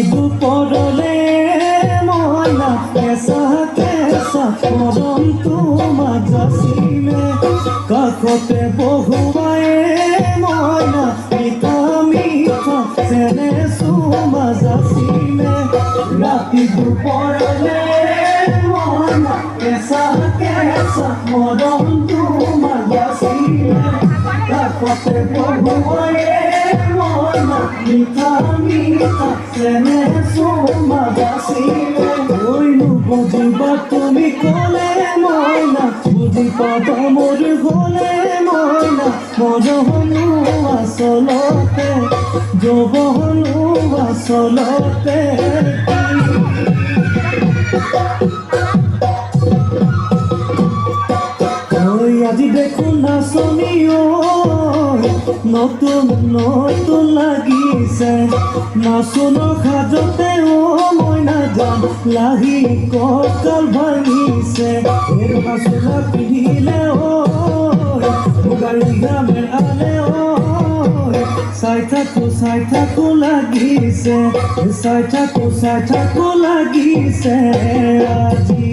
দুপৰলে মইনা কেঁচা কেঁচা মৰম তোমাক যাচিলে কাষতে বহুৱাই মইনা মিঠা মিঠা চেনে চুমা যাচিলে ৰাতি দুপৰলে মইনা কেঁচা কেঁচা মৰম তোমাক যাচিলে কাষতে বহুৱাই মইনা মিঠা মিঠা চেনে চুমা যাচিলে বুজিবা তুমি ক'লে মইনা বুজি পাবা মোৰ হ'লে মইনা মৰহনো আচলতে যৌৱনো আচলতে আজি দেখোন নাচনি নতুন নতুন লাগিছে নাচনৰ সাজতে মইনা যাম লাহি কঁকাল ভাঙিছে নাচনা পিন্ধিলে গাড়ী গামেৰ আলে চাই থাকো লাগিছে চাই থাকো লাগিছে আজি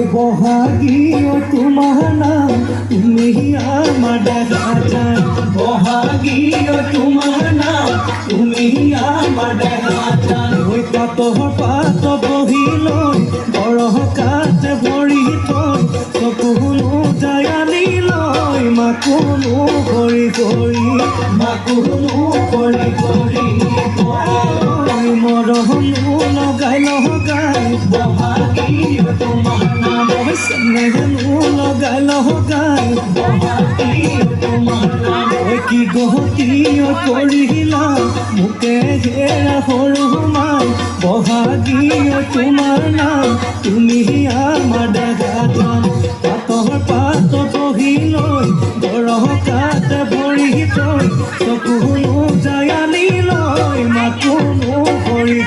বহাগী তোমাৰ নাম তুমি আমাৰ দেখা যায় বহাগী তোমাৰ নাম তুমি আমাৰ দেখা যায় পাত বহি লৈ বৰহ কাঠ ভৰি থৈ চকুনো যায় আনি লৈ মাকুনো কৰি মৰহনো লগাই বহাগী তোমাৰ নাম লগাই কি গতি কৰিলা মোকে ঘেৰা সৰু সোমাই বহাগী তোমাৰ নাম তুমি আমাৰ দেখা যাম পাত বহি লৈ বৰহ কাঠ ভৰি থৈ চকুনো যায় আনি লৈ মাকুনো কৰি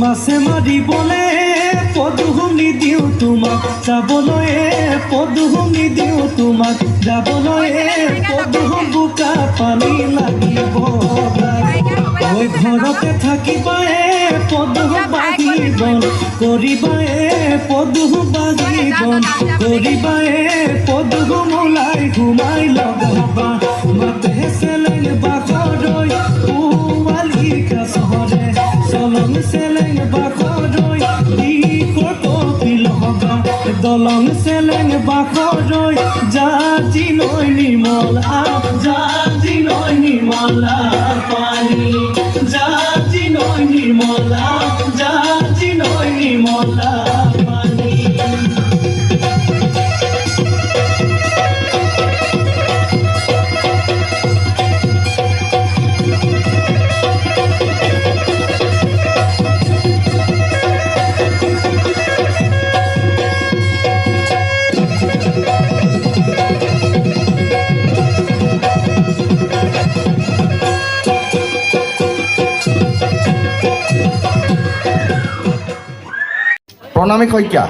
মাছে মাৰিবলে পদুমনি দিওঁ তোমাক যাবলৈ পদুমনি দিওঁ তোমাক যাবলৈ পদুম বোকা পানী লাগিব ঘৰতে থাকিবাই পদুম বাগিবন কৰিবাই পদুম বাগিবন কৰিবাই পদুম ওলাই ঘুমাই লগাবা মাতে চেলেং বাখৰৈ পোৱালি কাষৰে চলং চেলেং বাখৰৈ দলং চেলেং বাখৰৈ জাতি নয় নিৰ্মলা জাতি নয় নিৰ্মলা পানি প্ৰণামী শইকীয়া